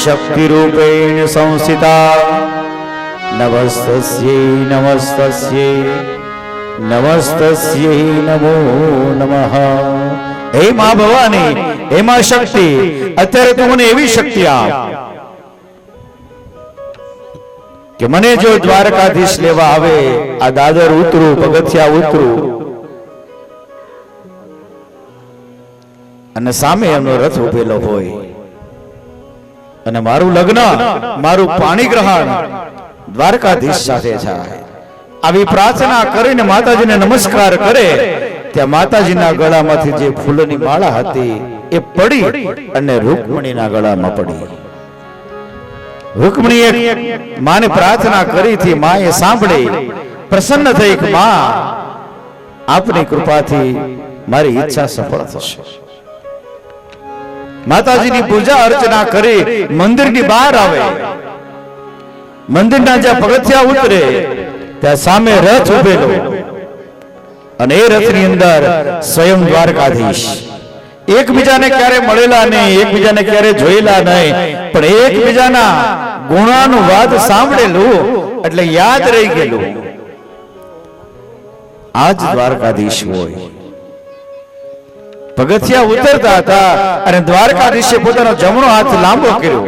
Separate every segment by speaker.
Speaker 1: शक्तिरूपेण संस्थिता नमस्तस्यै नमस्तस्यै नमस्तस्यै नमो नमः। हे मां भवानी, हे मां शक्ति, અત્યારે તું મને એવી શક્તિ આપ કે મને જો દ્વારકાધીશ લેવા આવે, આ દાદર ઉતરું, પગથિયા ઉતરું અને સામે એમનો રથ ઉભેલો હોય અને મારું લગ્ન, મારું પાણી ગ્રહણ દ્વારકાધીશ સાથે થાય, આવી પ્રાર્થના કરીને માતાજીને નમસ્કાર કરે ત્યાં માતાજીના ગળામાંથી જે ફૂલની માળા હતી એ પડી અને રૂકમણીના ગળામાં પડી. રૂકમણીએ માને પ્રાર્થના કરી હતી, માએ સાંભળી, પ્રસન્ન થઈ કે માં આપની કૃપાથી મારી ઈચ્છા સફળ થશે. માતાજીની પૂજા અર્ચના કરી મંદિરની બહાર આવે, મંદિરના જ્યાં પગથિયા ઉતરે ત્યાં સામે રથ ઉભેલો અને એ રથની અંદર સ્વયં દ્વારકાધીશ. એકબીજાને ક્યારે મળેલા નહીં, એકબીજાને ક્યારે જોયેલા નહીં, પણ એકબીજાના ગુણાનુવાદ સાંભળેલું એટલે યાદ રહી ગયેલું. આજ દ્વારકાધીશ હોય. પગથિયા ઉતરતા હતા અને દ્વારકાધીશે પોતાનો જમણો હાથ લાંબો કર્યો.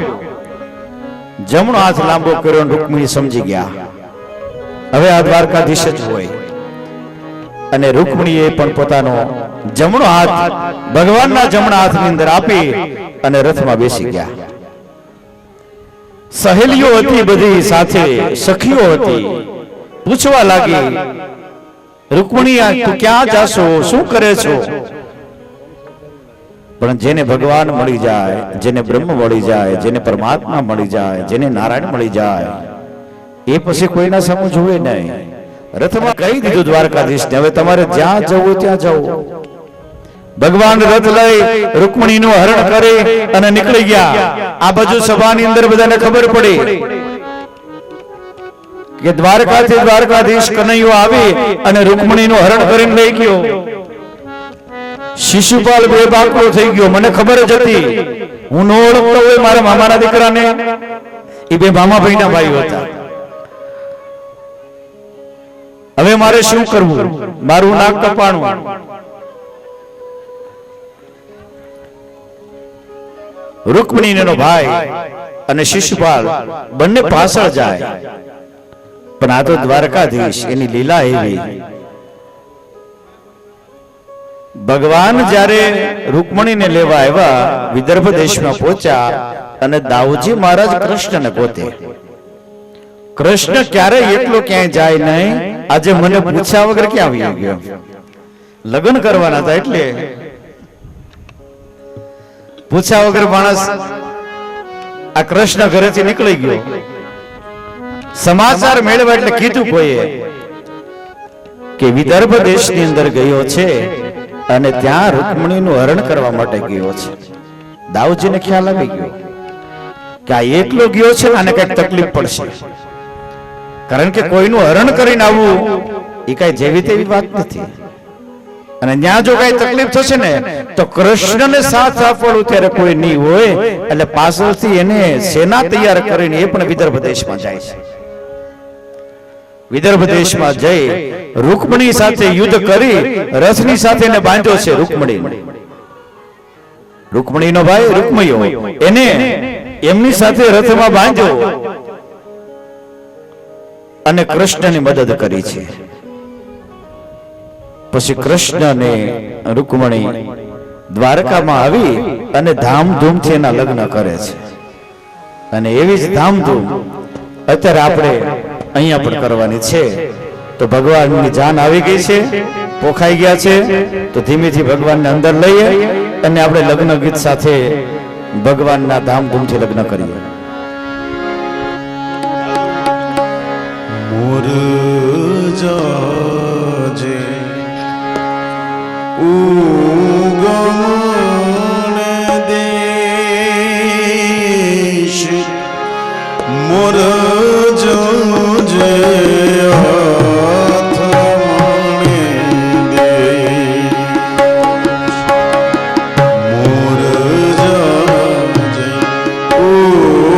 Speaker 1: જમણો હાથ લાંબો કર્યો, રૂકમણી સમજી ગયા હવે આ દ્વારકાધીશ જ હોય. અને રૂકમણીએ પણ પોતાનો જમણો હાથ ભગવાનના જમણા હાથની અંદર આપી અને રથમાં બેસી ગયા. સહેલીઓ હતી બધી સાથે, સખીઓ હતી, પૂછવા લાગી, રૂકમણી તું ક્યાં જાશો, શું કરે છો? પણ જેને ભગવાન મળી જાય, જેને બ્રહ્મ મળી જાય, જેને પરમાત્મા મળી જાય, જેને નારાયણ મળી જાય, એ પછી કોઈના સામું જોવે નહીં. રથમાં કહી દીધું દ્વારકાધીશને, હવે તમારે જ્યાં જવું ત્યાં જવું. ભગવાન રથ લઈ રૂકમણીનું હરણ કરી અને નીકળી ગયા. આ બાજુ સભાની અંદર બધાને ખબર પડી કે દ્વારકાથી દ્વારકાધીશ કનૈયો આવી અને રૂકમણીનું હરણ કરીને લઈ ગયો. શિશુપાલ બે બાકડો થઈ ગયો. મને ખબર જ હતી, હું નો ઓળખતો હોય મારા મામાના દીકરાને. એ બે મામા ભાઈના ભાઈઓ હતા. હવે મારે શું કરવું? મારું નાક કપાણું. રૂકમણીનો ભાઈ અને શિશુપાલ બંને પાછળ જાય, પણ આ તો દ્વારકાધીશ, એની લીલા એવી. ભગવાન જ્યારે રૂકમણીને લેવા આવ્યા, વિદર્ભ દેશમાં પહોંચ્યા અને દાઉજી મહારાજ કૃષ્ણને પોતે. કૃષ્ણ ક્યારેય એટલો ક્યાંય જાય નહીં. આજે મને પૂછ્યા વગર ક્યાં આવી ગયો? લગ્ન કરવાના હતા એટલે પૂછ્યા વગર માણસ આ કૃષ્ણ ઘરેથી નીકળી ગયો. સમાચાર મેળવ્યા એટલે કીધું કોઈએ કે વિદર્ભ દેશની અંદર ગયો છે અને ત્યાં રૂકમણીનું હરણ કરવા માટે ગયો છે. દાઉજીને ખ્યાલ આવી ગયો કે આ એકલો ગયો છે ને આને કઈક તકલીફ પડશે, કારણ કે કોઈનું હરણ કરીને આવવું એ કઈ જેવી તેવી વાત નથી. અને ત્યાં જો કઈ તકલીફ થશે ને તો કૃષ્ણને સાથ આપવાનું ત્યારે કોઈ નહીં હોય, એટલે પાછળથી એને સેના તૈયાર કરીને એ પણ વિદર્ભ દેશમાં જાય છે. વિદર્ભ દેશમાં જઈ રૂકમણી સાથે યુદ્ધ કરી રથની સાથે એને બાંધ્યો છે. રૂકમણીનો ભાઈ રૂકમયો એને એમની સાથે રથમાં બાંધ્યો અને કૃષ્ણની મદદ કરી છે. પછી કૃષ્ણ અને રૂકમણી દ્વારકામાં આવી અને ધામધૂમથી એના લગ્ન કરે છે. અને એવી જ ધામધૂમ અત્યારે આપણે અહીંયા પણ કરવાની છે. તો ભગવાનની જાન આવી ગઈ છે, પોખાઈ ગયા છે, તો ધીમેથી ભગવાનને અંદર લઈએ અને આપણે લગ્ન ગીત સાથે ભગવાનના ધામધૂમથી લગ્ન કરીએ.
Speaker 2: મોર જાજે ઉગમણ દેશ મોર જાજે Oh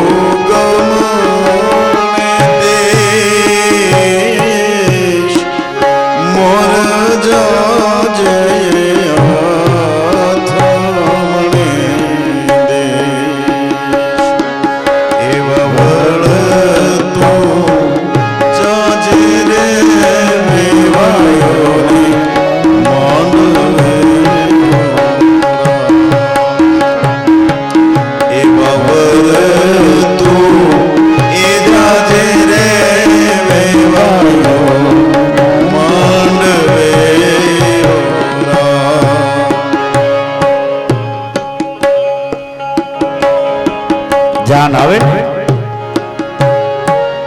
Speaker 1: જાન આવે ને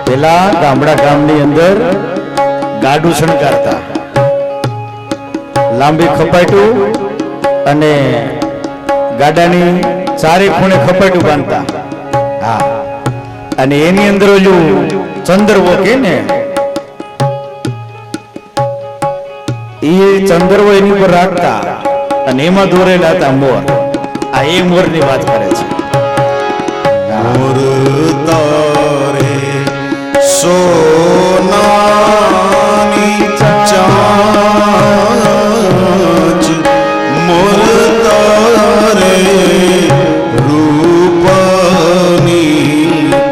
Speaker 1: પેલા ગામની અંદર ગાડું શણગારતા, લાંબી ખપાટું અને ગાડાની ચારે ખૂણે ખપાટું બાંધતા. હા, અને એની અંદર ઓલું ચંદ્રવો કે ને એ ચંદ્રવો એની ઉપર રાખતા અને એમાં દોરેલા હતા મોર. આ એ મોરની વાત કરે છે.
Speaker 2: મોર તારે સોનાની ચાંચ, મોર તારે રૂપની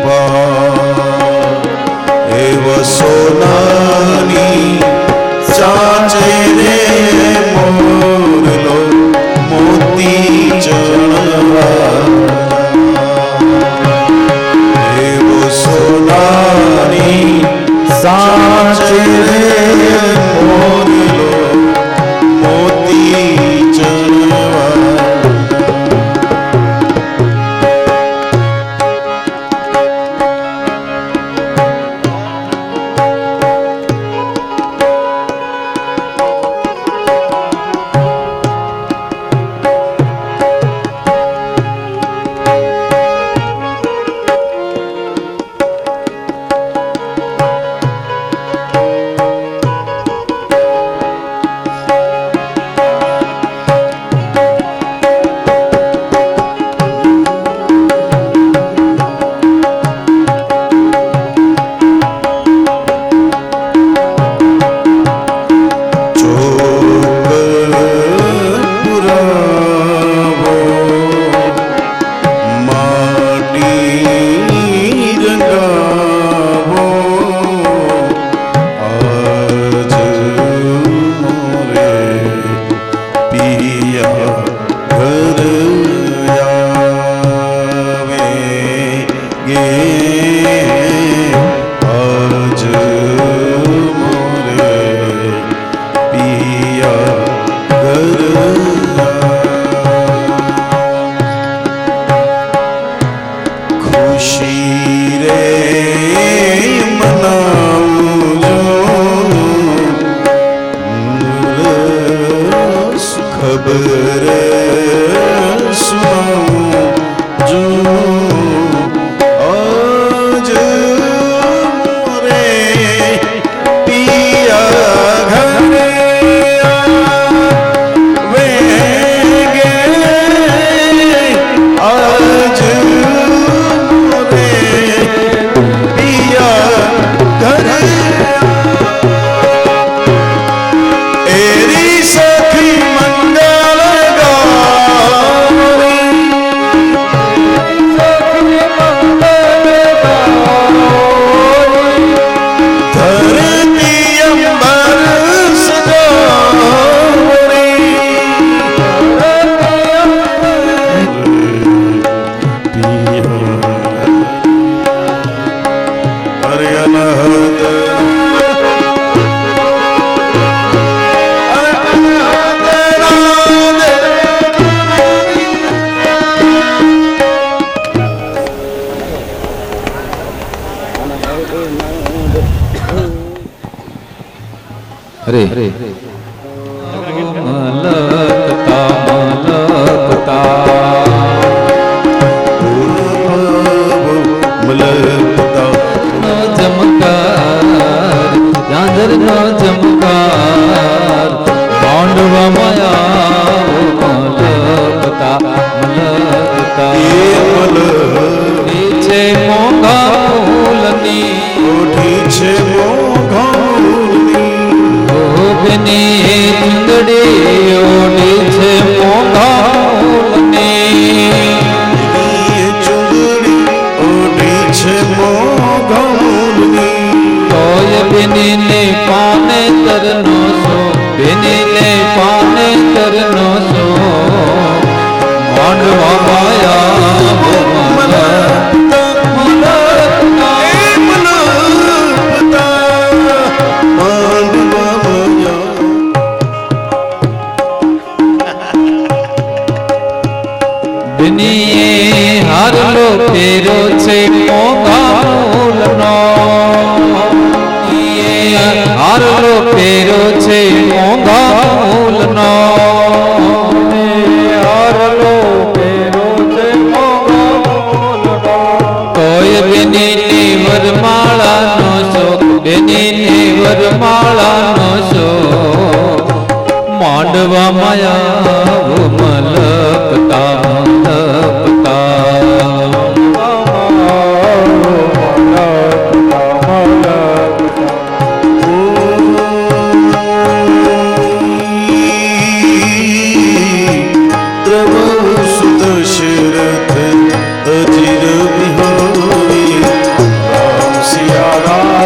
Speaker 2: પાર, એવ સોનાની ચાંચે રે મોરલો મોતી ચણવા, એવો સોનાની
Speaker 1: સાચે રે
Speaker 2: મોરલો મોતી ચણવા.
Speaker 3: હરે મલકતા ચમકાર ચાંદર નો ચમકાર માંડવા માયા મલકતા મલકતા છે મોંઘા ફૂલની
Speaker 2: ઓઢી છે મોંઘા
Speaker 3: ફૂલની ચુંદડી ઓઢી છે મોંઘા ફૂલની
Speaker 2: ચુંદડી ઓઢી છે મોંઘા ફૂલની
Speaker 3: તોય બેનીને પાને તરનો સો બેનીને પાને તરનો સો માંડવા માયા હારલો ફેરો માંડવા માયા મલકતા
Speaker 2: પ્રભુ સુત શરથ અજીર વિહોરી રામ સિયા રામ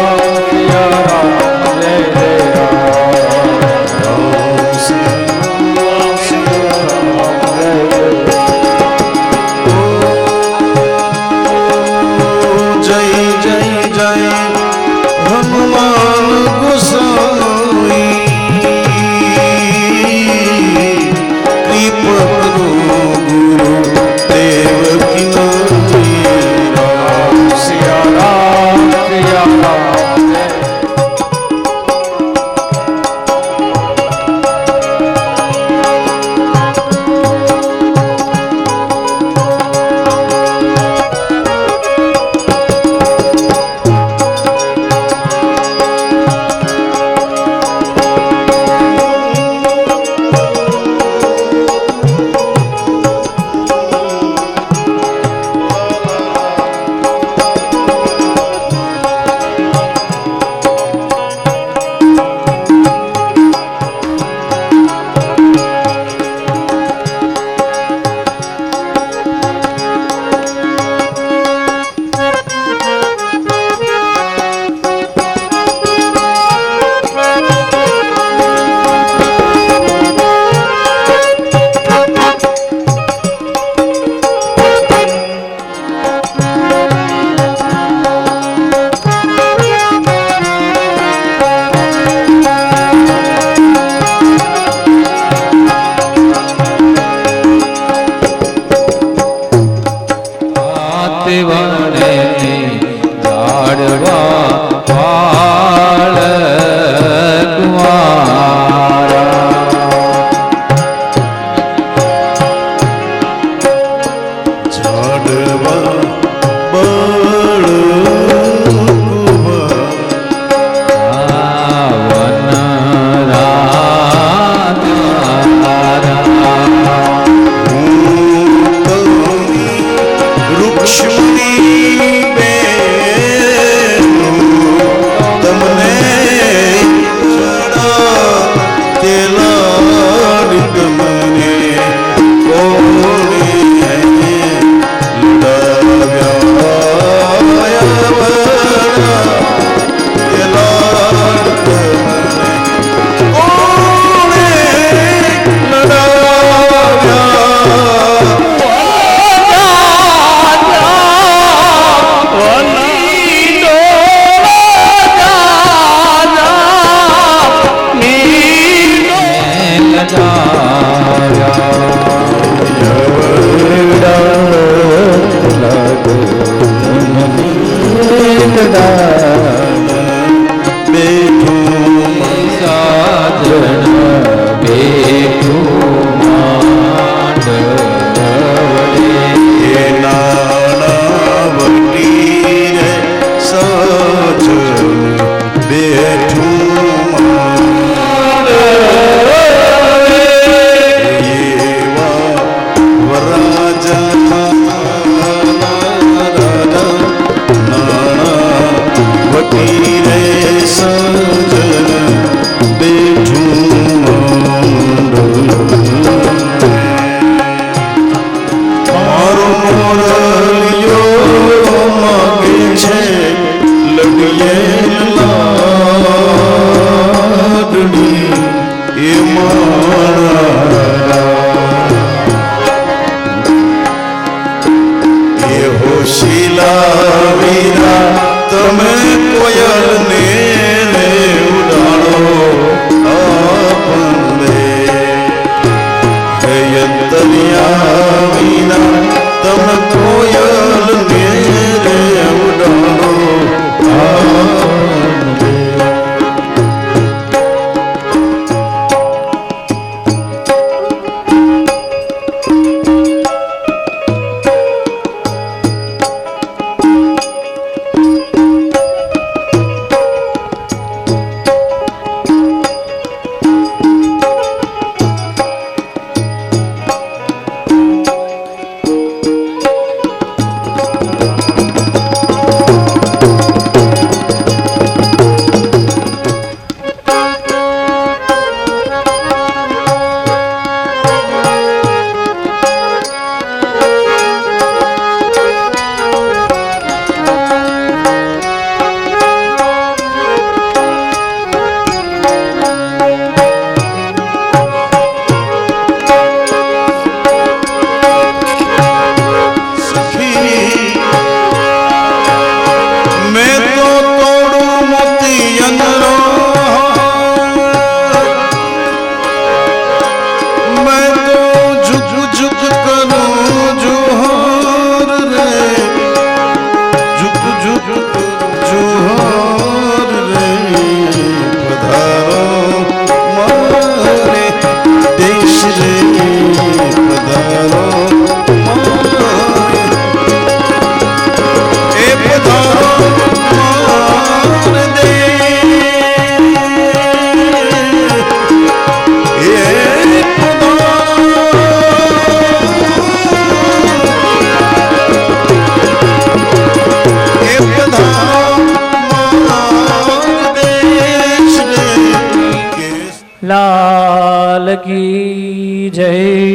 Speaker 3: કી જય.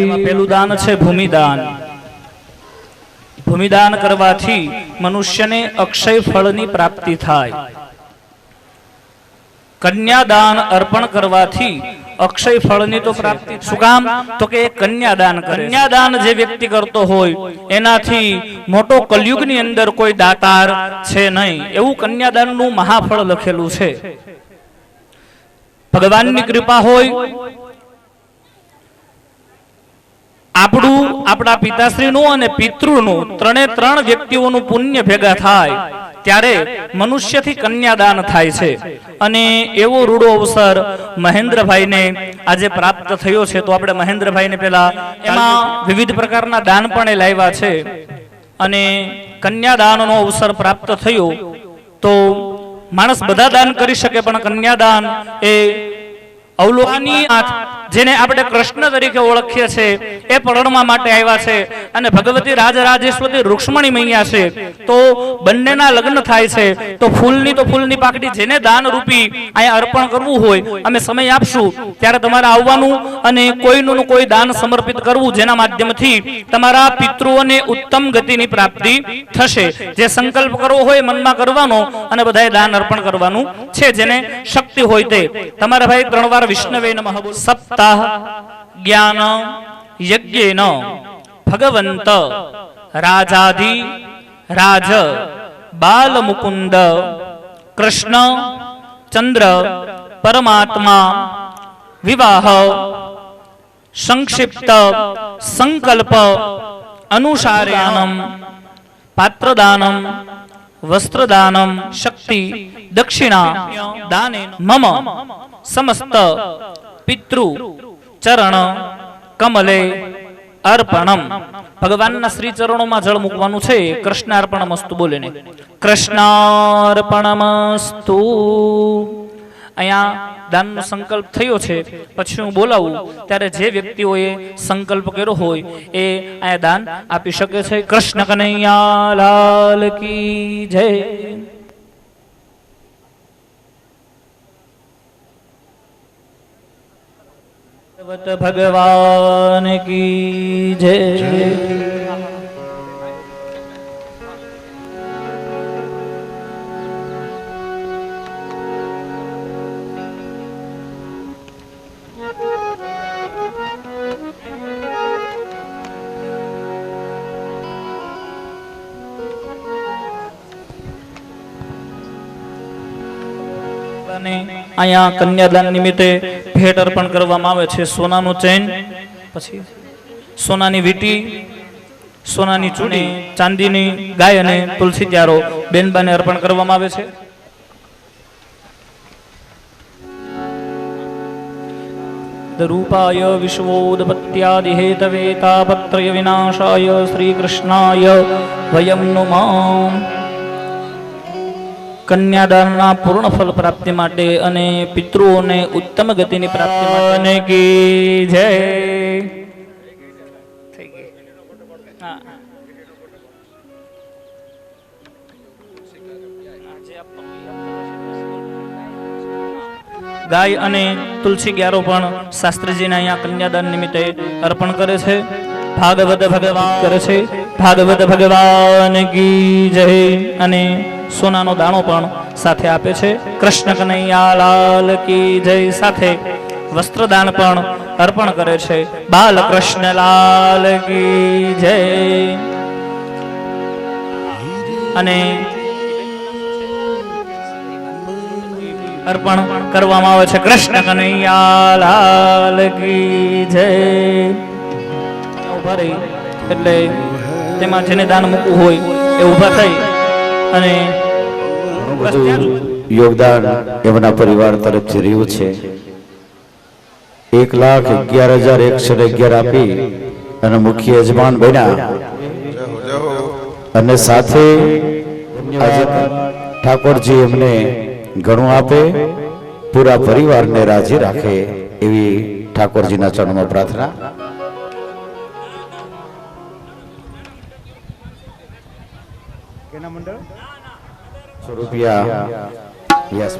Speaker 4: એમાં પેલું દાન છે ભૂમિદાન. ભૂમિદાન કરવાથી મનુષ્યને અક્ષય ફળની પ્રાપ્તિ થાય. કન્યાદાન અર્પણ કરવાથી અક્ષય ફળની તો પ્રાપ્તિ. શું કામ? તો કે કન્યાદાન કરે. કન્યાદાન જે વ્યક્તિ કરતો હોય એનાથી મોટો કલયુગની અંદર કોઈ દાતાર છે નહીં, એવું કન્યાદાનનું મહાફળ લખેલું છે. ભગવાનની કૃપા હોય, આપણું, આપણા પિતાશ્રીનું અને પિતૃનું, ત્રણ વ્યક્તિઓનું પુણ્ય ભેગા થાય ત્યારે મનુષ્યથી કન્યાદાન થાય છે. અને એવો રૂડો અવસર મહેન્દ્રભાઈને આજે પ્રાપ્ત થયો છે. તો આપણે મહેન્દ્રભાઈને પેલા એમાં વિવિધ પ્રકારના દાન પણ એ લાવ્યા છે. અને કન્યાદાનનો અવસર પ્રાપ્ત થયો તો માણસ બધા દાન કરી શકે, પણ કન્યાદાન એ અવલોકનીય નાથ, જેને આપણે કૃષ્ણ તરીકે ઓળખીએ છીએ, એ પરણવા માટે આવ્યા છે. અને ભગવતી રાજરાજેશ્વરી રૂક્ષ્મણી મૈયા છે. તો બંનેના લગ્ન થાય છે. તો ફૂલની પાકડી જેને દાન રૂપી અહીંયા અર્પણ કરવું હોય, અમે સમય આપશું ત્યારે તમારે આવવાનું અને કોઈનું કોઈ દાન સમર્પિત કરવું, જેના માધ્યમથી તમારા પિતૃઓને ઉત્તમ ગતિની પ્રાપ્તિ થશે. જે સંકલ્પ કરવો હોય મનમાં કરવાનો અને બધાએ દાન અર્પણ કરવાનું છે, જેને શક્તિ હોય તે. તમારા ભાઈ 3 વાર વિષ્ણવે નમઃ બોલ. સપ્તાહ જ્ઞાન યજ્ઞેન ભગવંત રાજાધિ રાજ બાલ મુકુંદ કૃષ્ણ ચંદ્ર પરમાત્મા વિવાહ સંક્ષિપ્ત સંકલ્પ અનુસારેણમ પાત્રદાનમ વસ્ત્રદાનમ શક્તિ દક્ષિણા દાનેન મમ સમસ્ત પિતૃ ચરણ કમલે અર્પણમ. ભગવાનના શ્રી ચરણોમાં જળ મૂકવાનું છે. કૃષ્ણાર્પણમસ્તુ બોલીને કૃષ્ણાર્પણમસ્તુ. અહીંયા દાનનો સંકલ્પ થયો છે. પછી હું બોલાવું ત્યારે જે વ્યક્તિઓએ સંકલ્પ કર્યો હોય એ અહીંયા દાન આપી શકે છે. કૃષ્ણ કનૈયા લાલ કી જય. ભગવાન કી જય. અહીંયા કન્યાદાન નિમિત્તે ભેટ અર્પણ કરવામાં આવે છે. સોનાનું ચેન, પછી સોનાની વીટી, સોનાની ચૂડી, ચાંદીની ગાય અને તુલસી ત્યારો બેનબાને અર્પણ કરવામાં આવે છે. રૂપાય વિશ્વોદપત્યાદિ હેતવે તાપત્રય વિનાશાય શ્રી કૃષ્ણાય વયમ નુમઃ. કન્યાદાનના પૂર્ણ ફળ પ્રાપ્તિ માટે અને પિતૃઓને ઉત્તમ ગતિની પ્રાપ્તિ માટે કી જય. ગાય અને તુલસી ગ્યારો પણ શાસ્ત્રીજીને અહીંયા કન્યાદાન નિમિત્તે અર્પણ કરે છે. ભાગવત ભગવાન કરે છે. ભાગવત ભગવાન કી જય. અને સોનાનો દાણો પણ સાથે આપે છે. કૃષ્ણ કનૈયા લાલ કી જય. સાથે વસ્ત્રદાન પણ અર્પણ કરે છે. બાલકૃષ્ણ લાલ કી જય. અને અર્પણ કરવામાં આવે છે. કૃષ્ણ કનૈયા લાલ કી જય. ઉભા રહી એટલે તેમાં જેને દાન મૂકવું હોય એ ઉભા થઈ અને
Speaker 1: યોગદાન એમના પરિવાર તરફથી રહ્યું છે. 1,11,111 આપી અને મુખ્ય યજમાન બન્યા. અને સાથે આજે ઠાકોરજી એમને ઘણું આપે, પૂરા પરિવારને રાજી રાખે એવી ઠાકોરજીના ચરણમાં પ્રાર્થના. રૂપિયા યસ.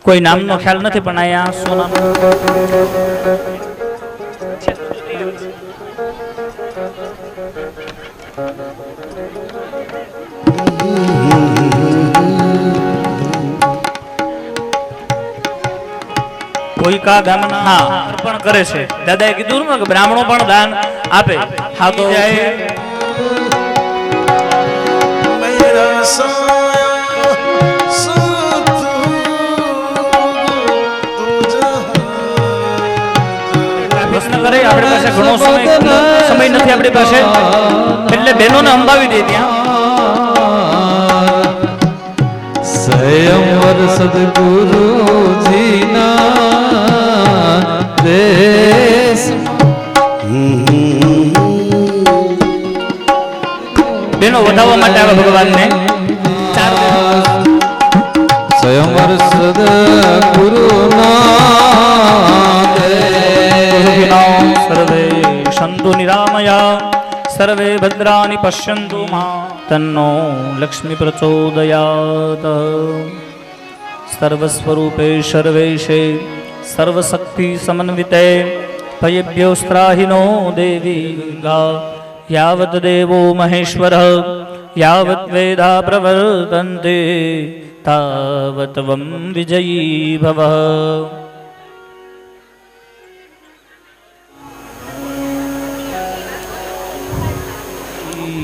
Speaker 4: કોઈ નામનો ખ્યાલ નથી પણ અહીંયા સોનાનો કોઈ કા ગામના હા અર્પણ કરે છે. દાદાએ કીધું ને કે બ્રાહ્મણો પણ દાન આપે. હા તો
Speaker 2: मेरा साया साथ
Speaker 4: પ્રશ્ન કરે આપણી પાસે ઘણો સમય નથી આપણી પાસે એટલે બહેનોને અંબાવી દે ત્યાં
Speaker 3: સ્વયંવર સદગુરુજીના દેશ
Speaker 4: બહેનો વધાવવા માટે આવે ભગવાનને.
Speaker 3: સ્વયંવર સદગુરુના
Speaker 4: સર્વે સંતુ નિરામયા સર્વે ભદ્રાની પશ્યંતુ મા તન્નો લક્ષ્મી પ્રચોદયાત. સર્વસ્વરૂપે સર્વેશે સર્વશક્તિ સમન્વિતે ભયેભ્યો સ્ત્રાહિનો દેવી ગા યાવત દેવો મહેશ્વર યાવત વેદા પ્રવર્તન્તે તાવત વમ વિજયી ભવ.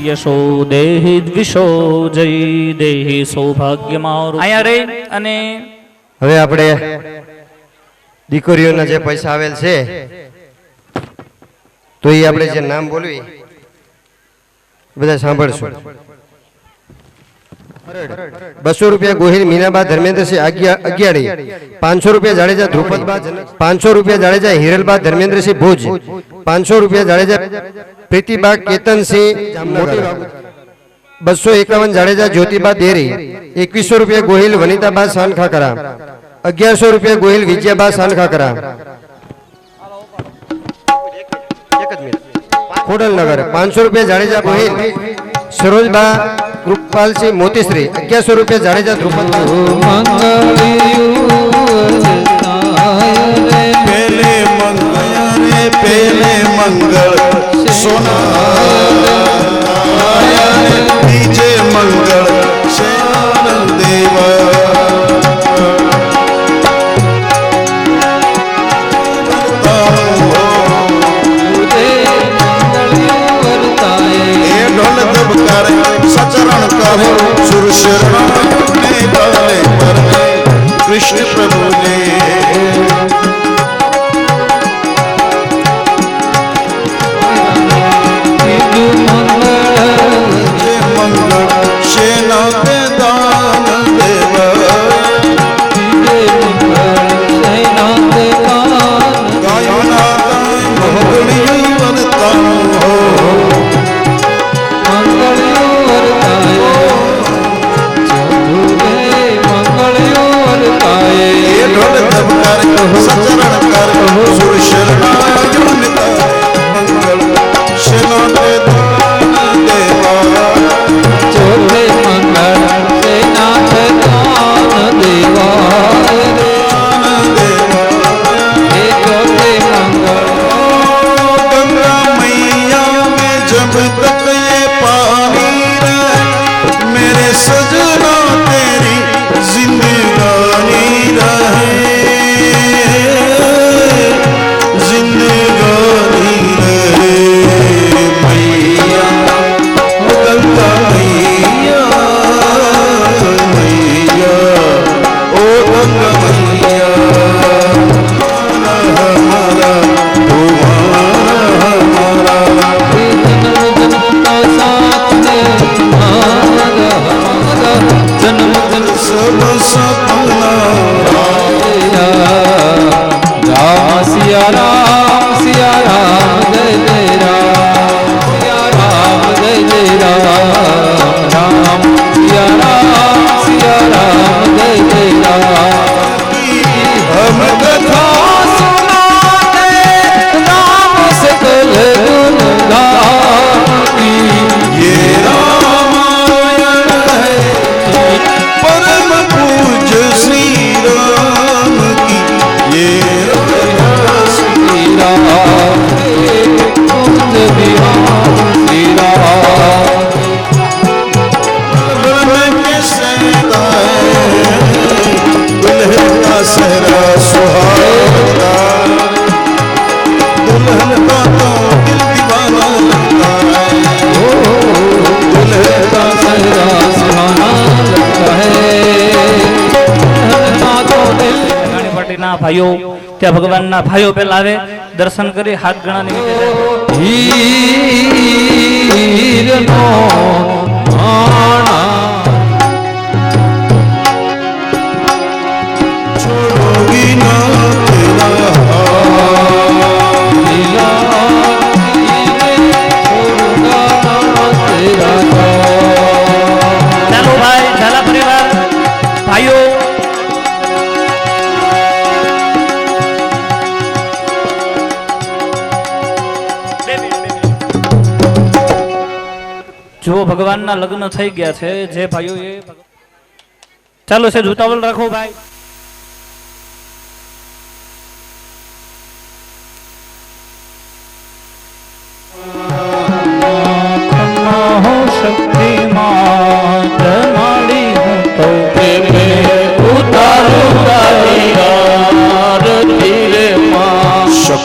Speaker 4: યશો દેહી દ્વિષો જય દેહી સૌભાગ્ય મારું. અહીંયા રે અને
Speaker 5: હવે આપણે દીકરીઓના જે પૈસા આવેલ છે તો એ આપણે જે નામ બોલવી બધા સાંભળશું. 200 રૂપિયા ગોહિલ મીનાબા ધર્મેન્દ્રસિંહ અગિયાળી. 500 રૂપિયા જાડેજા ધ્રુપદબા. 500 રૂપિયા જાડેજા હિરલબા ધર્મેન્દ્રસિંહ ભુજ. 500 રૂપિયા જાડેજા પ્રીતિબા કેતનસિંહ મોટી. 251 જાડેજા જ્યોતિબા દેરી. 2100 રૂપિયા ગોહિલ વનિતાબા સાનખાકરા. 1100 રૂપિયા ગોહિલ વિજયાબા સાનખાકરા. ખોડલનગર. 500 રૂપિયા જાડેજા ગોહિલ સરોજબા કૃપાલસિંહ મોતીશ્રી. 1100 રૂપિયા જાડેજા ધ્રુપદ.
Speaker 2: पहले मंगल रे पहले मंगल सोना बीजे मंगल शरण देवा ढोल दबकारे सचरण करे सुर शरण ने डाले पर कृष्ण प्रभु ने श्री
Speaker 4: ભગવાનના ભાઈઓ ત્યાં ભગવાનના ભાઈઓ પહેલા આવે, દર્શન કરી હાથ ગણા નિમિત્તે
Speaker 3: હીરનો માણા
Speaker 2: छोड़ोगी ना तेरा
Speaker 4: ચાલો ભાઈ ઝાલા પરિવાર ભાઈઓ જો ભગવાનના લગ્ન થઈ ગયા છે જે ભાઈઓ એ ચાલો છે જૂતાવલ રાખો ભાઈ.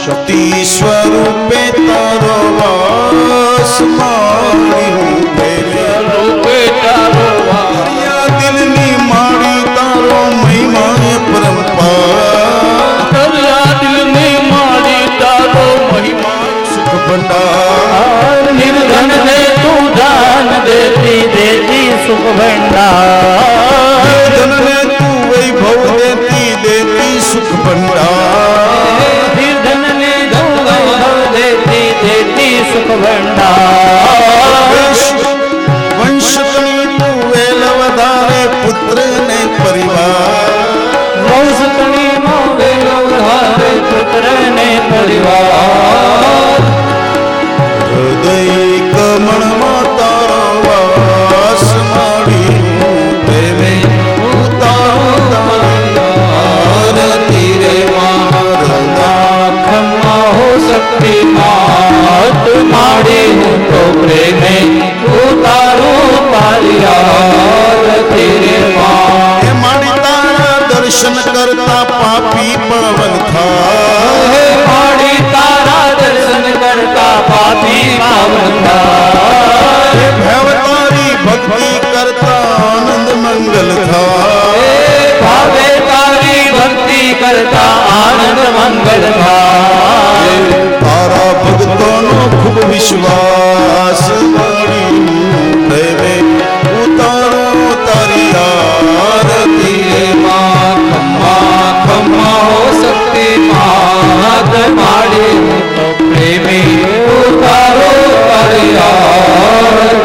Speaker 2: शक्ति स्वरूपे तारो वास मारी हूँ दरिया दिल नी मारी तारो महिमा परंपार सुख भंडार
Speaker 4: निर्धन दे तू दान देती देती सुख भंडार,
Speaker 2: धन ने तू वैभव देती देती सुख भंडार
Speaker 4: निर्धन ने तू वैभव देती देती सुख भंडार,
Speaker 2: वंश तनी तू वेल वधारे पुत्र ने परिवार
Speaker 4: वंश तनी नो वेलव हारे पुत्र ने परिवार,
Speaker 2: हृदय कमण तारो वास मारी प्रेमे उतारो तारी रे
Speaker 4: खम्मा हो सकती मात माड़ी हूँ तो प्रेमे उतारू पारियार तेरे माँ
Speaker 2: मारी तारा दर्शन करता पापी पावन था
Speaker 4: माड़ी तारा दर्शन करता पापी पावन था,
Speaker 2: भवतारी भक्ति करता आनंद मंगल था
Speaker 4: भावे तारी भक्ति करता आनंद मंगल था,
Speaker 2: तारा भक्तों नो खूब विश्वास मारी प्रेमे उतारो तारी आरती
Speaker 3: खम्मा खम्मा हो सकती मात माड़ी हूँ तो प्रेमी उतारो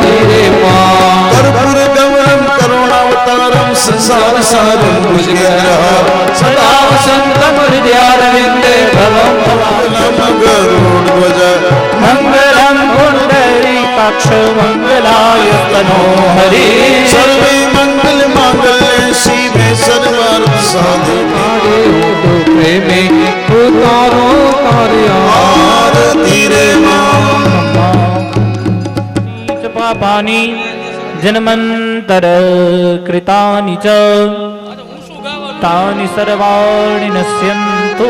Speaker 3: तेरे माँ
Speaker 2: कर्पूर गौरम करुणावतारम संसार सारम भुजगेन्द्रहार
Speaker 4: सदा वसंतम हृदयारविंदे भवं
Speaker 2: गरुड़ ध्वज
Speaker 4: मंगलम पुंडरीकाक्ष मंगलाय तनोहरि,
Speaker 2: सर्वे मंगल मांगल्ये शिवे सर्वार्थ साधिके
Speaker 3: प्रेमी उतारो
Speaker 2: आरती रे मां
Speaker 4: पापानि जन्मंतर कृतानि च तानि सर्वाणि नश्यन्तु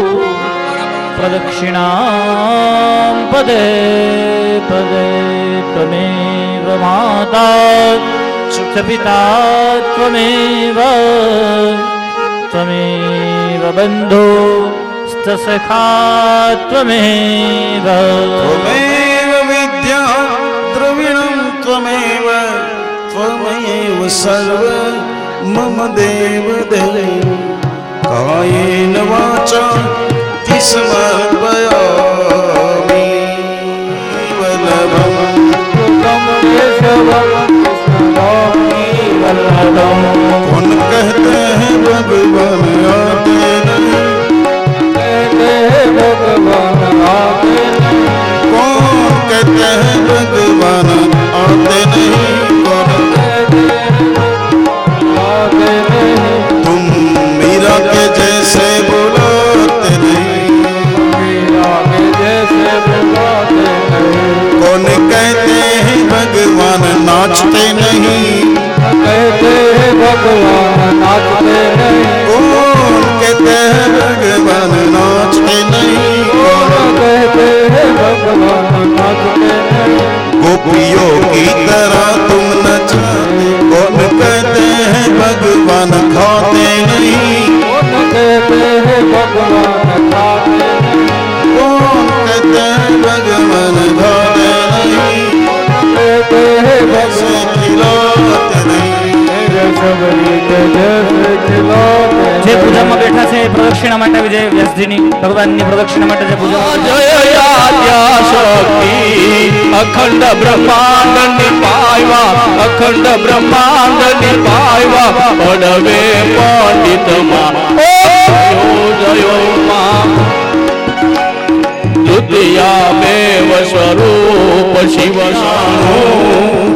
Speaker 4: प्रदक्षिणां पदे पदे त्वमेव माता च पिता त्वमेव त्वमेव बन्धु सखा त्वमेव
Speaker 2: त्वमेव विद्या द्रविणं त्वमेव त्वमेव सर्व मम देव देव कायेन वाचा समर्पयामि वल्लभं कौन कहते हैं भगवान आते नहीं कौन कहते हैं भगवान आते नहीं तुम मीरा के जैसे बुलाते नहीं कौन कहते हैं भगवान नाचते नहीं
Speaker 3: कहते हैं भगवान नाचते नहीं
Speaker 2: कौन कहते हैं भगवान नाचते नहीं
Speaker 3: कौन कहते हैं भगवान नाचते नहीं
Speaker 2: गोपियों की तरह तुम नचाते कौन कहते हैं भगवान खाते नहीं
Speaker 3: कौन कहते ભગવાન ખાતે
Speaker 2: કોણ કહેતે ભગવાન ઘાતે નહીં
Speaker 3: કહેતે
Speaker 2: ऐसे खिलाते नहीं
Speaker 3: સબરી કે જૈસે ખિલાતે
Speaker 4: જે પૂજામાં બેઠા છે એ પ્રદક્ષિણા માટે આવી જાય વ્યાસજીની ભગવાનની પ્રદક્ષિણા માટે જે પૂજા
Speaker 3: જય આદ્યાશક્તિ અખંડ બ્રહ્માંડ નિપાયવા અખંડ બ્રહ્માંડ નિપાયવા પડવે પંડિતમાં જયો માં દ્વિતીયા દેવ સ્વરૂપ શિવ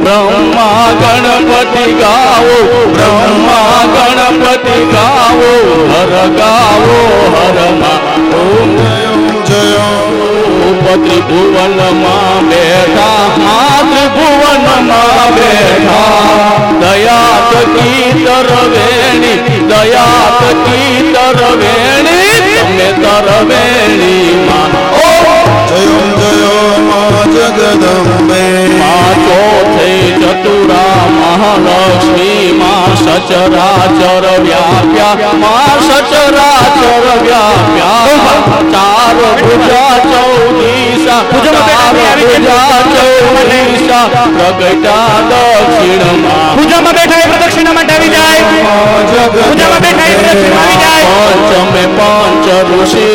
Speaker 3: બ્રહ્મા ગણપતિ ગાવો બ્રહ્મા ગણપતિ ગાવો હર ગાવો હરમાં
Speaker 2: जयो
Speaker 3: ત્રિભુવનમાં બેઠા માતૃભુવનમાં બેઠા દયા તકી તરવેણી દયા તકી તરવેણી તમે તરવેણી માં
Speaker 2: जयो जयो माँ जगदम्बे
Speaker 3: માતો થઈ ચતુરા મહાલક્ષ્મી માં સચરાચર વ્યાપ્યા માં સચરાચર વ્યાપ્યા ચાર ભુજા ચૌદીસા ભુજા ચૌદીસા પ્રગટા દક્ષિણમાં
Speaker 4: પૂજામાં બેઠા એ પ્રદક્ષિણા માટે આવી જાય પૂજામાં બેઠા એ પ્રદક્ષિણા આવી જાય
Speaker 3: પંચમે પંચ ઋષિ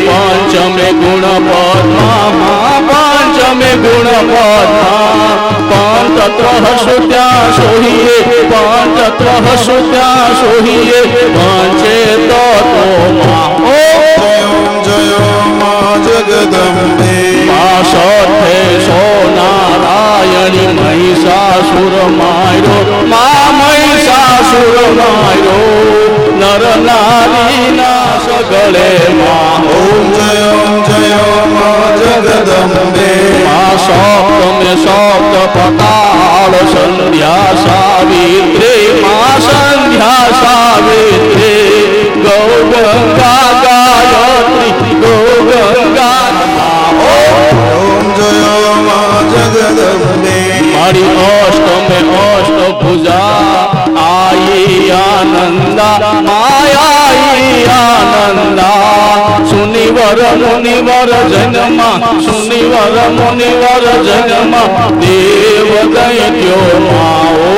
Speaker 3: પંચમે ગુણ પદ્મા પંચમે ગુણ પદ્મા પંચત્ર સુત્યા સોહિએ પંચત્ર સુત્યા સોહિએ પંચે તત્વમાં
Speaker 2: जयो जयो माँ जगदम्बे
Speaker 3: સઠે સો નારાયણી મહિષાસુર માર્યો મા મહિષાસુર માર્યો નર નારીના સગળે માં
Speaker 2: ओम जयो जयो माँ जगदम्बे
Speaker 3: સપ્તમે સપ્ત પતાળ સંધ્યા સાવિત્રી માં સંધ્યા સાવિત્રી ગૌ ગંગા ગાયત્રી ગૌ ગંગા
Speaker 2: ओम जयो माँ जगदम्बे
Speaker 3: મારી અષ્ટમે અષ્ટભુજા આઈ આનંદા માયાઈ આનંદા સુનિવર મુનિવર જન્મા સુનિવર મુનિવર જન્મા દેવ દૈત્યો માઓ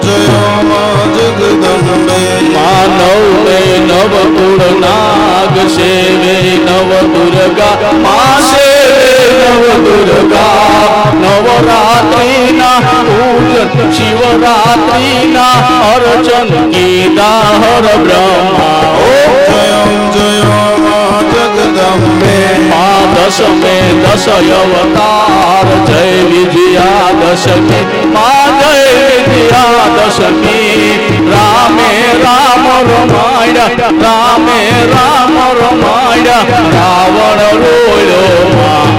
Speaker 2: जयो माँ जगदम्बे
Speaker 3: માનવ નવ કુળ નાગ સેવે નવ દુર્ગા મા સેવે નવ દુર્ગા નવરાત્રિના પૂજન શિવરાત્રિના અર્ચન કીધા હર બ્રહ્મા
Speaker 2: जयो जयो माँ जगदम्बे
Speaker 3: દશમે દશ અવતાર જય વિજયા દશમી મા જય વિજયા દશમી રામે રામ રમાડ્યા રામે રામ રમાડ્યા રાવણ રોયો માં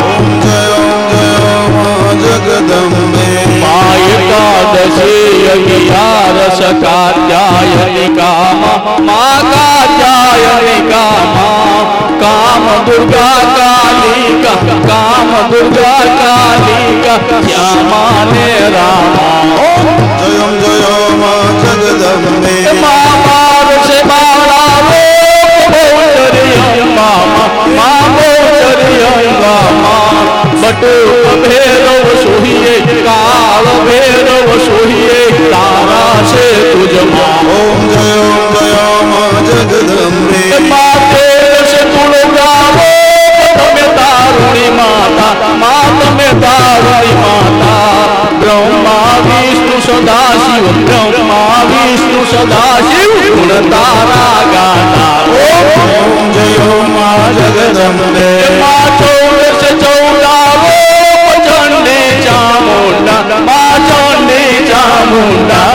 Speaker 2: जयो जयो माँ जगदम्बे
Speaker 3: મા એકાદશી અગિયારસ કાત્યાયનિકા મા કાત્યાયનિકા કામ દુર્ગા કાલિકા કામ દુર્ગા કાલિકા શ્યામા ને રામા
Speaker 2: जयो जयो माँ जगदम्बे
Speaker 3: મા બાર સે બાળાવો મા બોચરિયંગા બટુ ભેરવ સોહિએ કાળ ભેરવ સોહિએ તારા છે તુજમાં
Speaker 2: ओम जयो जयो माँ जगदम्बे
Speaker 3: માતે સે તુલ ગાવો તમે તારુણી માતા મા તમે તારુણી માતા બ્રહ્મા વિષ્ણુ સદાશિવ બ્રહ્મા વિષ્ણુ સદાશિવ ગુણ તારા ગાતા
Speaker 2: ओम जयो माँ जगदम्बे
Speaker 3: મા ચૌદશ ચૌદાવો ચંડી ચામુંડા મા ચંડી ચામુંડા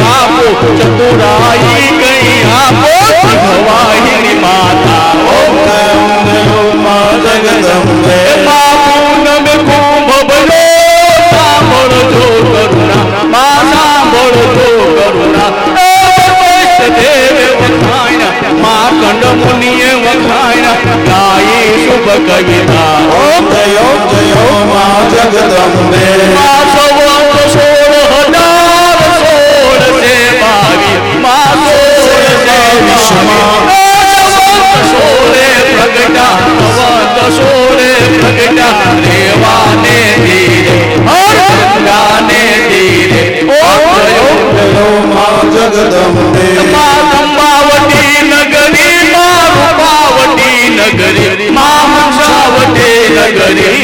Speaker 3: આપો ચતુરાઈ ગઈ આપો ભવાઈની માતા
Speaker 2: ओम जयो माँ जगदम्बे
Speaker 3: મા પૂનમ કુંભ બનો સાંભળજો કરુણા મા સાંભળજો કરુણા દેવ વખાણા મા કંડ મુનિએ વખાણા ગાઈ શુભ કવિતા
Speaker 2: ओम जयो माँ जगदम्बे
Speaker 3: મા સૌવંત 16,000 16 સે 22 મા 16 સે
Speaker 2: માં જગદંબે
Speaker 6: માં અંબાવતી નગરી માં રૂપાવતી નગરી માં હંસાવતી નગરી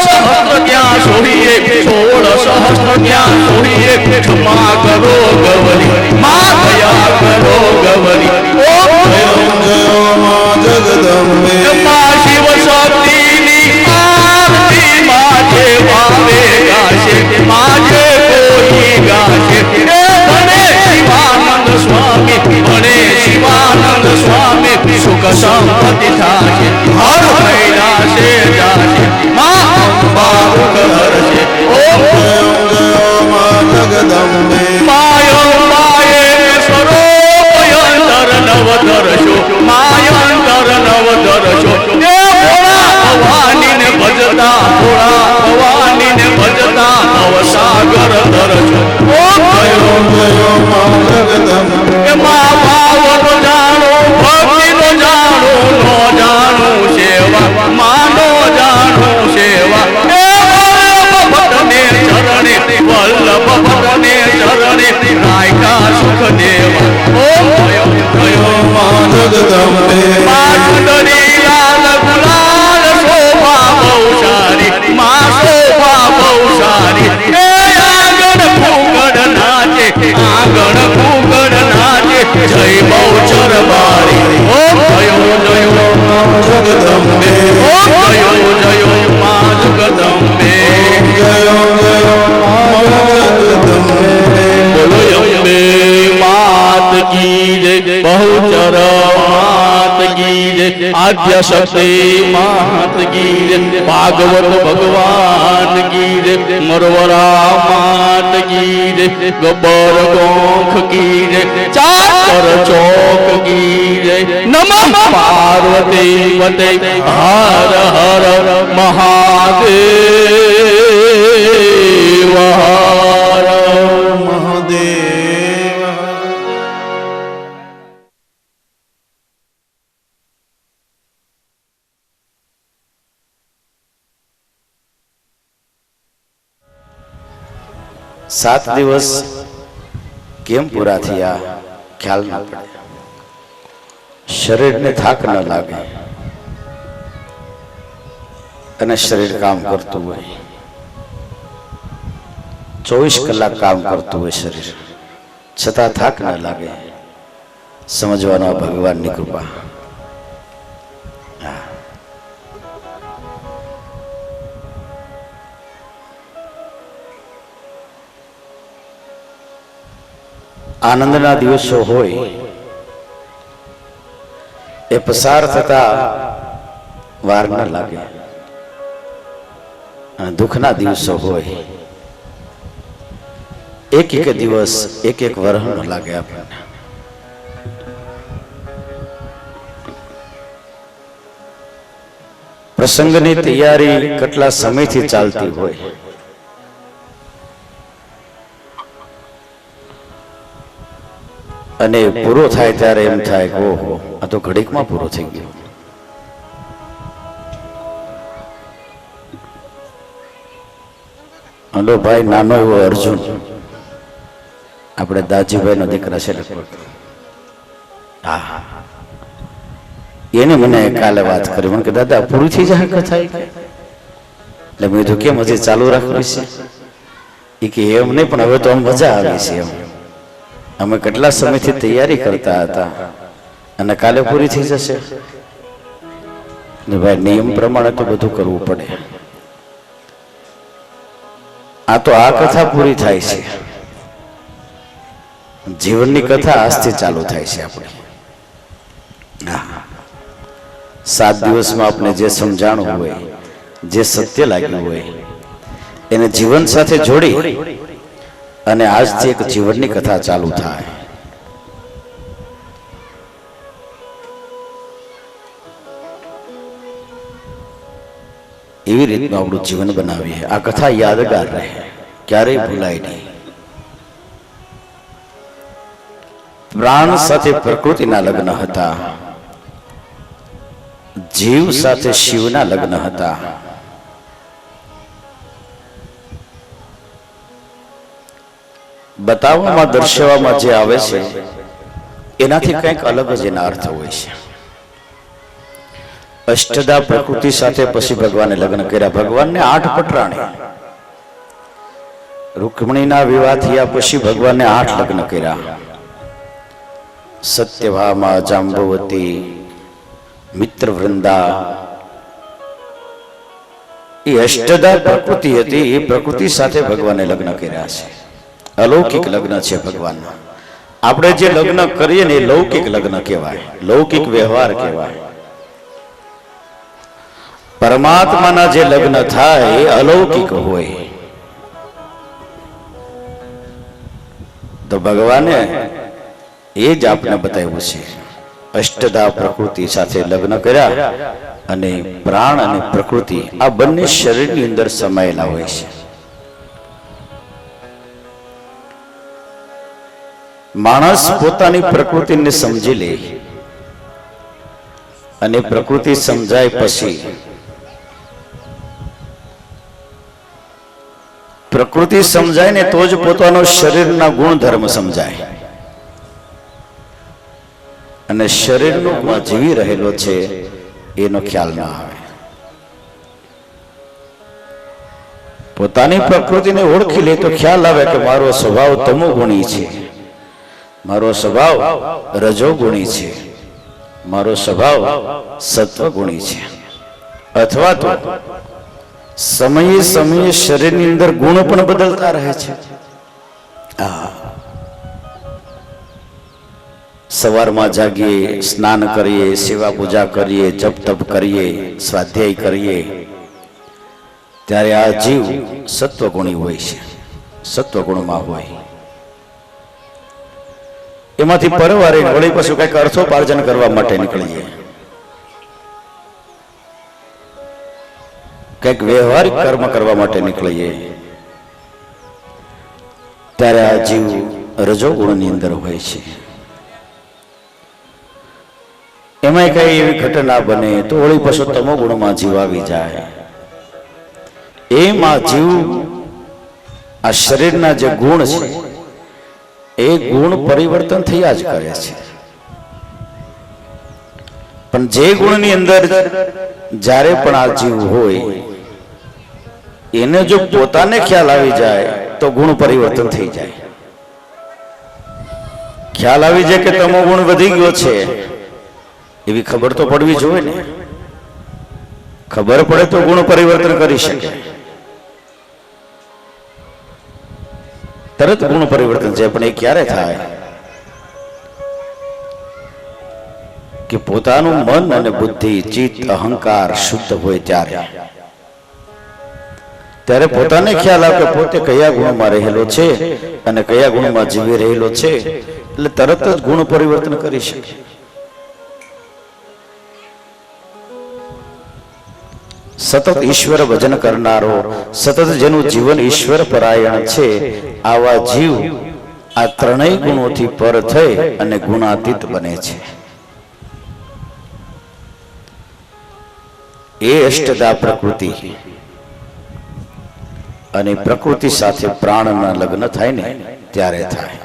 Speaker 6: 16 ત્યાં સોળીએ 16 સહસ્ત્ર ત્યાં સોળીએ ક્ષમા કરો ગવરી માં દયા કરો ગવરી ઓમ
Speaker 2: જય માં જગદંબે
Speaker 6: માં શિવ શક્તિની આરતી માજે વાવે ગાશે માજે કોઈ ગાશે ભણે શિવાનંદ સ્વામી ભણે શિવાનંદ સ્વામી સુખ સંપત્તિ થાશે હર કૈલાસે જાશે માં અંબા ઉગરશે ઓમ
Speaker 2: જય માં જગદંબે
Speaker 6: માયો માયે સ્વરૂપયંતર નવધરશો માયંતર નવધરશો એ ભોળા ભવાનીને ભજતા ભોળા ભવાનીને ભજતા નવસાગર ધરશો ઓમ
Speaker 2: જય માં જગદંબે
Speaker 6: એ મા ભાવનો જાણો ભક્તિનો જાણો નો જાણો સેવા માનો જાણો સેવા એ વલ્લભ ભટ્ટને ચરણે વલ્લભ ભટ્ટને ચરણે રાયકા સુખ દેવા ઓમ જય
Speaker 2: માં જગદંબે
Speaker 6: સુંદરી લાલ ગુલાલ શોભા બહુ સારી માં શોભા બહુ સારી એ આંગણ ફૂગડ નાચે આંગણ ફૂગડ નાચે જય બહુચર બારી ઓમ જય માં
Speaker 2: જગદંબે
Speaker 6: ઓમ જય માં જગદંબે
Speaker 2: જય માં જગદંબે
Speaker 6: બોલો અંબે માત કી જય બહુચર માત કી જય આદ્ય શક્તિ માત કી જય ભાગવત ભગવાન કી જય મરવરા માત કી જય ગબ્બર ગોખ કી જય ચાકર ચોક કી જય નમઃ પાર્વતી વતે હર હર મહાદેવ હર
Speaker 2: મહાદેવ
Speaker 1: સાત દિવસ કેમ પૂરા થયા ખ્યાલ ના પડે, શરીરને થાક ન લાગે અને શરીર કામ કરતું હોય, 24 કલાક કામ કરતું હોય શરીર, છતાં થાક ન લાગે. સમજવાનો આ ભગવાનની કૃપા. આનંદના દિવસો હોય એ પસાર થતા વાર ન લાગે, અને દુઃખના દિવસો હોય એક એક દિવસ એક એક વર્ષ ન લાગે આપણને. પ્રસંગની તૈયારી કેટલા સમયથી ચાલતી હોય, અને પૂરો થાય ત્યારે એમ થાય કે ઓહો આ તો ઘડીકમાં પૂરો થઈ ગયો. હલો ભાઈ, નાનો એવો અર્જુન, આપણે દાજીભાઈ નો દીકરા છે, હા, એને મને કાલે વાત કરી, મને કે દાદા પૂરી થઈ જાય કથા. એટલે મેં કીધું કેમ હજી ચાલુ રાખવી છે? એ કે એમ નહીં, પણ હવે તો આમ મજા આવી છે એમ. અમે કેટલા સમયથી તૈયારી કરતા હતા અને કાલે પૂરી થઈ જશે. ભાઈ નિયમ પ્રમાણે તો બધું કરવું પડે. આ તો આ કથા પૂરી થાય છે, જીવનની કથા આજથી ચાલુ થાય છે આપણી. 7 દિવસમાં આપણે જે સમજાણું હોય, જે સત્ય લાગ્યું હોય, એને જીવન સાથે જોડી અને આજથી એક જીવનની કથા ચાલુ થાય. એવી રીતનું આપણું જીવન બનાવીએ. આ કથા યાદગાર રહે, ક્યારેય ભૂલાય નહીં. પ્રાણ સાથે પ્રકૃતિના લગ્ન હતા, જીવ સાથે શિવના લગ્ન હતા. બતાવવામાં દર્શાવવામાં જે આવે છે એનાથી કંઈક અલગ જ એના અર્થ હોય છે. અષ્ટદા પ્રકૃતિ સાથે પછી ભગવાને લગ્ન કર્યા. ભગવાનને 8 પટરાણી. રૂકમણીના વિવાહ થયા પછી ભગવાને 8 લગ્ન કર્યા. સત્યભામા, જાંબુવતી, મિત્રવૃંદા, એ અષ્ટદા પ્રકૃતિ હતી. એ પ્રકૃતિ સાથે ભગવાને લગ્ન કર્યા છે. અલૌકિક લગ્ન છે ભગવાનના. આપણે જે લગ્ન કરીએ ને એ લૌકિક લગ્ન કહેવાય, લૌકિક વ્યવહાર કહેવાય. પરમાત્માના જે લગ્ન થાય એ અલૌકિક હોય. તો ભગવાને એ જ આપણે બતાવ્યું છે. અષ્ટદા પ્રકૃતિ સાથે લગ્ન કર્યા અને પ્રાણ અને પ્રકૃતિ આ બંને શરીરની અંદર સમાયેલા હોય છે. માણસ પોતાની પ્રકૃતિને સમજી લે અને પ્રકૃતિ સમજાય પછી પ્રકૃતિ સમજાય ને તો જ પોતાનો શરીરના ગુણધર્મ સમજાય. અને શરીરનો જીવી રહેલો છે એનો ખ્યાલ ના આવે. પોતાની પ્રકૃતિને ઓળખી લે તો ખ્યાલ આવે કે મારો સ્વભાવ તમોગુણી છે, મારો સ્વભાવ રજોગુણી છે, મારો સ્વભાવ સત્વગુણી છે. અથવા તો સમયે સમયે શરીરની અંદર ગુણો પણ બદલતા રહે છે. સવારમાં જાગીએ, સ્નાન કરીએ, સેવા પૂજા કરીએ, જપ તપ કરીએ, સ્વાધ્યાય કરીએ, ત્યારે આ જીવ સત્વગુણી હોય છે, સત્વગુણમાં હોય. એમાંથી પરવારે વળી પાછું કઈક અર્થોપાર્જન કરવા માટે નીકળીએ, કઈક વ્યવહારિક કર્મ કરવા માટે નીકળીએ, ત્યારે આ જીવ રજોગુણની અંદર હોય છે. એમાં કઈ એવી ઘટના બને તો વળી પાછું તમોગુણમાં જીવ આવી જાય. એમાં જીવ આ શરીરના જે ગુણ છે એ ગુણ પરિવર્તન થયા જ કરે છે. પણ જે ગુણની અંદર જ્યારે પણ આ જીવ હોય એને જો પોતાને ખ્યાલ આવી જાય તો ગુણ પરિવર્તન થઈ જાય. ખ્યાલ આવી જાય કે તમો ગુણ વધી ગયો છે એવી ખબર તો પડવી જોઈએ ને. ખબર પડે તો ગુણ પરિવર્તન કરી શકે. તરત ગુણ પરિવર્તન છે, પણ એ ક્યારે થાય કે પોતાનું મન અને બુદ્ધિ, ચિત્ત, અહંકાર શુદ્ધ હોય ત્યારે પોતાને ખ્યાલ આવે કે પોતે કયા ગુણમાં રહેલો છે અને કયા ગુણમાં જીવી રહેલો છે, એટલે તરત જ ગુણ પરિવર્તન કરી શકે. સતત ઈશ્વર ભજન કરનારો, સતત જેનું જીવન ઈશ્વર પરાયણ છે, આવા જીવ આ ત્રણેય ગુણોથી પર થઈ અને ગુણાતીત બને છે. એ અષ્ટદા પ્રકૃતિ અને પ્રકૃતિ સાથે પ્રાણના લગ્ન થાય ને ત્યારે થાય.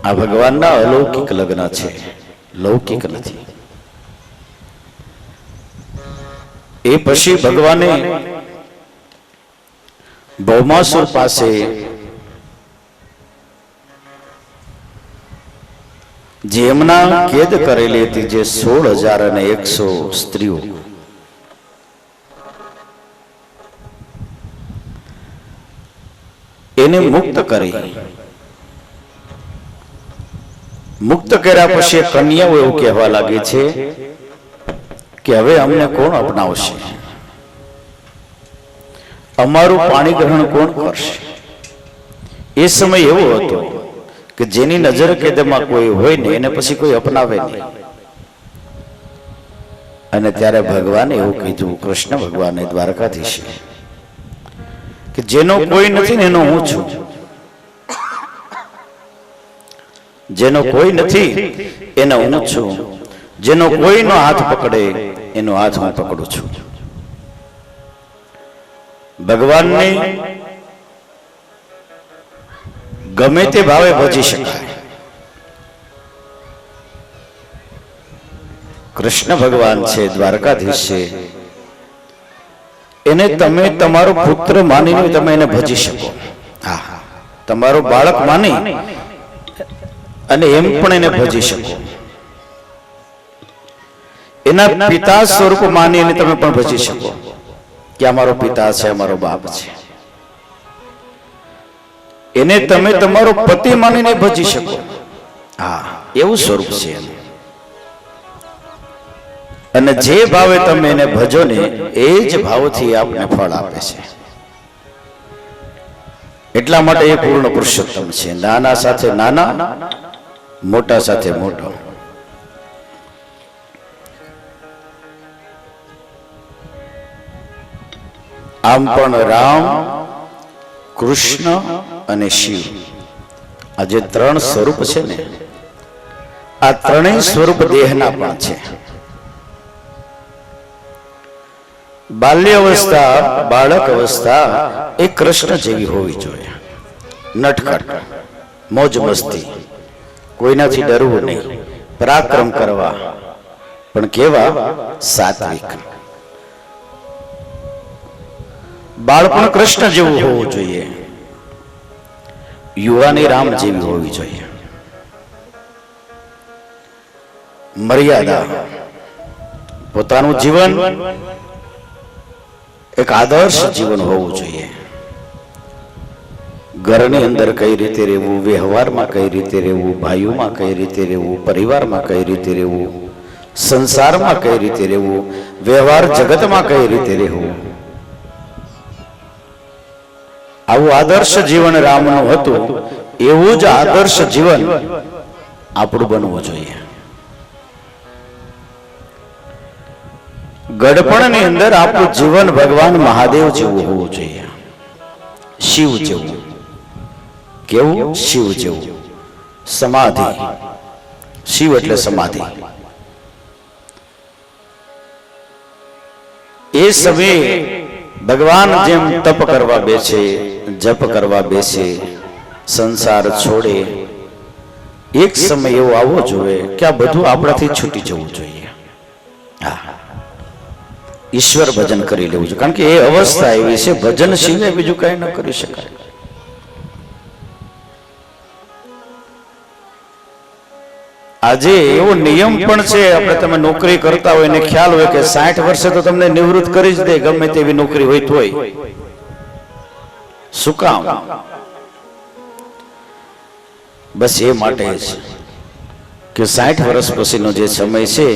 Speaker 1: આ ભગવાનના અલૌકિક લગ્ન છે, લૌકિક નથી. એ પછી ભગવાને ભૌમાસુર પાસે જેમના કેદ કરેલી હતી, જે 16,100 સ્ત્રીઓ, એને મુક્ત કરી. મુક્ત કર્યા પછી કન્યાઓ એવું કહેવા લાગે છે કે હવે અમને કોણ અપનાવશે, અમારું પાણી ગ્રહણ કોણ કરશે. એ સમય એવો હતો કે જેની નજર કેદમાં કોઈ હોય ને એને પછી કોઈ અપનાવે નહીં. અને ત્યારે ભગવાને એવું કીધું, કૃષ્ણ ભગવાને દ્વારકાધીશે, કે જેનો કોઈ નથી ને એનો હું છું, જેનો કોઈ નથી એનો હું છું, જેનો કોઈનો હાથ પકડે એનો હાથ હું પકડું છું. ભગવાનની ગમે તે ભાવે ભજી શકાય. કૃષ્ણ ભગવાન છે, દ્વારકાધીશ છે, એને તમે તમારો પુત્ર માનીને તમે એને ભજી શકો. હા, તમારો બાળક માની અને એમ પણ એને ભજી શકો. એના પિતા સ્વરૂપ માની અને તમે પણ ભજી શકો કે અમારો પિતા છે, અમારો બાપ છે. એને તમે તમારો પતિ માનીને ભજી શકો. હા, એવું સ્વરૂપ છે એનું. અને જે ભાવે તમે એને ભજો ને એ જ ભાવથી આપને ફળ આપે છે. એટલા માટે એ પૂર્ણ પુરુષોત્તમ છે. નાના સાથે નાના, મોટા સાથે મોટો. આમ પણ રામ, કૃષ્ણ અને શિવ, આ જે ત્રણ સ્વરૂપ છે ને, આ ત્રણેય સ્વરૂપ દેહના પણ છે. બાલ્ય અવસ્થા, બાળક અવસ્થા એ કૃષ્ણ જેવી હોવી જોઈએ. નટખટ, મોજ મસ્તી, કોઈનાથી ડરવું નહીં, પરાક્રમ કરવા, પણ કેવા સાત્વિક. બાળપણ કૃષ્ણ જેવું હોવું જોઈએ. યુવાની રામ જેવી હોવી જોઈએ. મર્યાદા, પોતાનું જીવન એક આદર્શ જીવન હોવું જોઈએ. ઘરની અંદર કઈ રીતે રહેવું, વ્યવહારમાં કઈ રીતે રહેવું, ભાઈઓમાં કઈ રીતે રહેવું, પરિવારમાં કઈ રીતે રહેવું, સંસારમાં કઈ રીતે રહેવું, વ્યવહાર જગતમાં કઈ રીતે રહેવું. આવું આદર્શ જીવન રામનું હતું. એવું જ આદર્શ જીવન આપણું બનવું જોઈએ. ગડપણની અંદર આપણું જીવન ભગવાન મહાદેવ જેવું હોવું જોઈએ. શિવ જેવું. કેવું? શિવ જેવું. સમાધિ. શિવ એટલે સમાધિ. એ સમયે ભગવાન જેમ તપ કરવા બેસે, જપ કરવા બેસે, સંસાર છોડે, એક સમય એવો આવવો જોઈએ કે આ બધું આપણાથી છૂટી જવું જોઈએ. હા, ઈશ્વર ભજન કરી લેવું છે. કારણ કે એ અવસ્થા એવી છે, ભજન સિવાય બીજું કઈ ન કરી શકાય. આજે એવો નિયમ પણ છે, આપણે તમે નોકરી કરતા હોય ને ખ્યાલ હોય કે 60 વર્ષે તો તમને નિવૃત્ત કરી જ દે, ગમે તેવી નોકરી હોય તોય. શું કામ? બસ એ માટે જ કે 60 વર્ષ પછીનો જે સમય છે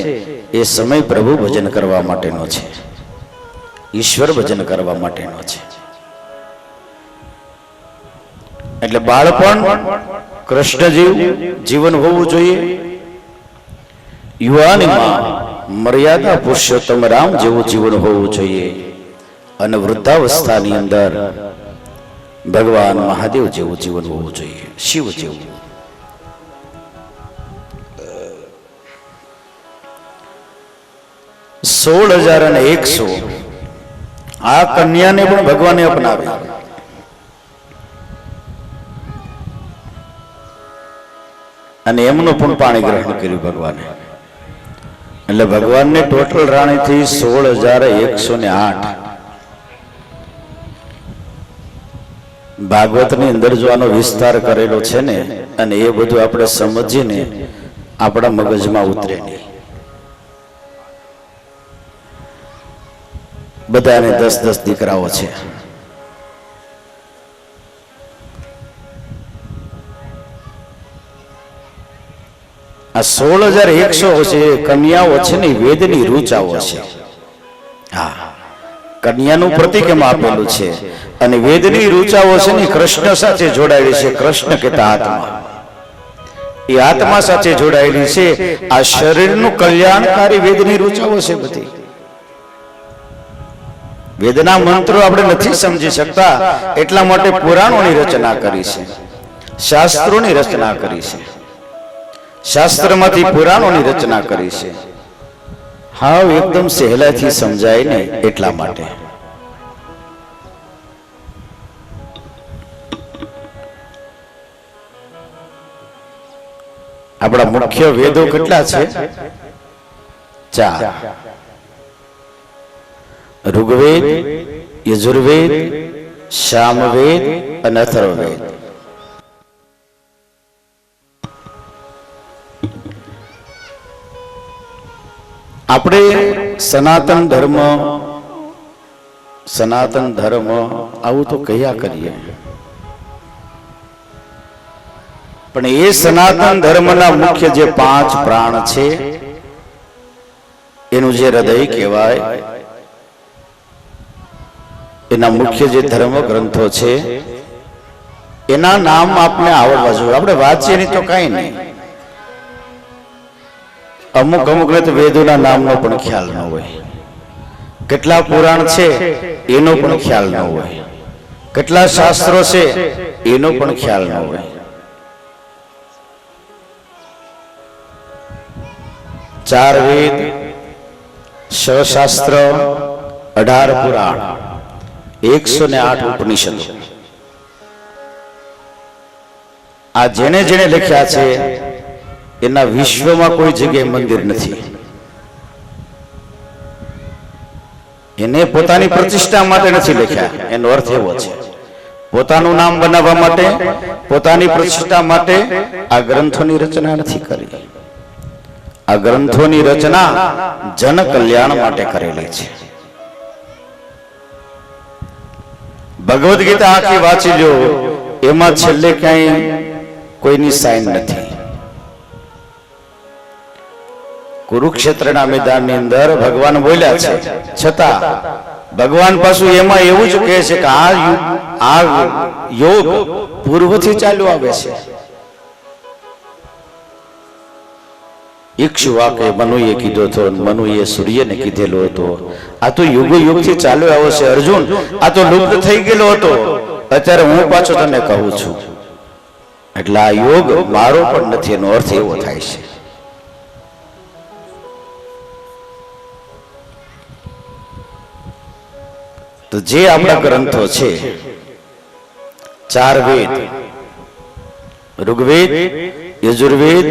Speaker 1: એ સમય પ્રભુ ભજન કરવા માટેનો છે, ઈશ્વર ભજન કરવા માટેનો છે. એટલે બાળપણ કૃષ્ણ જીવન હોવું જોઈએ. યુવાનીમાં મર્યાદા પુરુષોત્તમ રામ જેવું જીવન હોવું જોઈએ. અને વૃદ્ધાવસ્થાની અંદર ભગવાન મહાદેવ જેવું જીવન હોવું જોઈએ, શિવ જેવું. $16,100 આ કન્યાને પણ ભગવાને અપનાવી. અને એમનું પણ પાણી ગ્રહણ કર્યું ભગવાને. એટલે ભગવાનને ટોટલ રાણીથી 16,108. ભાગવતની અંદર જો આનો વિસ્તાર કરેલો છે ને, અને એ બધું આપણે સમજીને આપણા મગજમાં ઉતરે નહીં. બધાને 10-10 દીકરાઓ છે. આ 16,100 છે કન્યાઓ છે ને, વેદની રૂચાઓ છે. હા, કન્યાનું પ્રતીક એમાં આપેલું છે. અને વેદની રૂચાઓ છે ને કૃષ્ણ સાથે જોડાયેલી છે. કૃષ્ણ કહેતા આત્મા, એ આત્મા સાથે જોડાયેલી છે. આ શરીરનું કલ્યાણકારી વેદની રૂચાઓ છે બધી. વેદના મંત્રો આપણે નથી સમજી શકતા, એટલા માટે પુરાણોની રચના કરી છે, શાસ્ત્રોની રચના કરી છે, શાસ્ત્રમાંથી પુરાણોની રચના કરી છે. હાવ એકદમ સહેલાઈથી સમજાય ને એટલા માટે. આપણા મુખ્ય વેદો કેટલા છે? 4. ઋગ્વેદ, યજુર્વેદ, સામવેદ અને અથર્વવેદ. આપણે સનાતન ધર્મ આવું તો કયા કરીએ, પણ એ સનાતન ધર્મના મુખ્ય જે 5 પ્રાણ છે, એનું જે હૃદય કહેવાય, એના મુખ્ય જે ધર્મ ગ્રંથો છે એના નામ આપણે આવડવા જોઈએ. આપણે વાંચીએ નહીં તો કાંઈ નહીં. અમુક ને તો વેદોના નામનો પણ ખ્યાલ ન હોય, કેટલા પુરાણ છે એનો પણ ખ્યાલ ન હોય, કેટલા શાસ્ત્રો છે એનો પણ ખ્યાલ ન હોય. ચાર વેદ, 6 શાસ્ત્ર, 18 પુરાણ, 108 ઉપનિષદો. આ જેને જેને લખ્યા છે એના વિશ્વમાં કોઈ જગ્યાએ મંદિર નથી. એને પોતાની પ્રતિષ્ઠા માટે નથી લખ્યા. એનો અર્થ એવો છે, પોતાનું નામ બનાવવા માટે, પોતાની પ્રતિષ્ઠા માટે આ ગ્રંથોની રચના નથી કરી. આ ગ્રંથોની રચના જન કલ્યાણ માટે કરેલી છે. ભગવદ્ ગીતા આખી વાંચી લો, એમાં છેલ્લે ક્યાંય કોઈની સાઈન નથી. કુરુક્ષેત્રના મેદાનની અંદર ભગવાન બોલ્યા છે, છતાં ભગવાન પાછું એમાં એવું જ કહે છે કે આ યોગ પૂર્વથી ચાલ્યો આવે છે. ઇક્ષ્વાકે મનુએ કીધો હતો, મનુએ સૂર્યને કીધેલો હતો. આ તો યુગો યુગથી ચાલ્યો આવ્યો છે અર્જુન. આ તો લુપ્ત થઈ ગયેલો હતો, અત્યારે હું પાછો તને કહું છું. એટલે આ યોગ મારો પણ નથી, એનો અર્થ એવો થાય છે. તો જે આપણા ગ્રંથો છે, 4 વેદ, ઋગ્વેદ, યજુર્વેદ,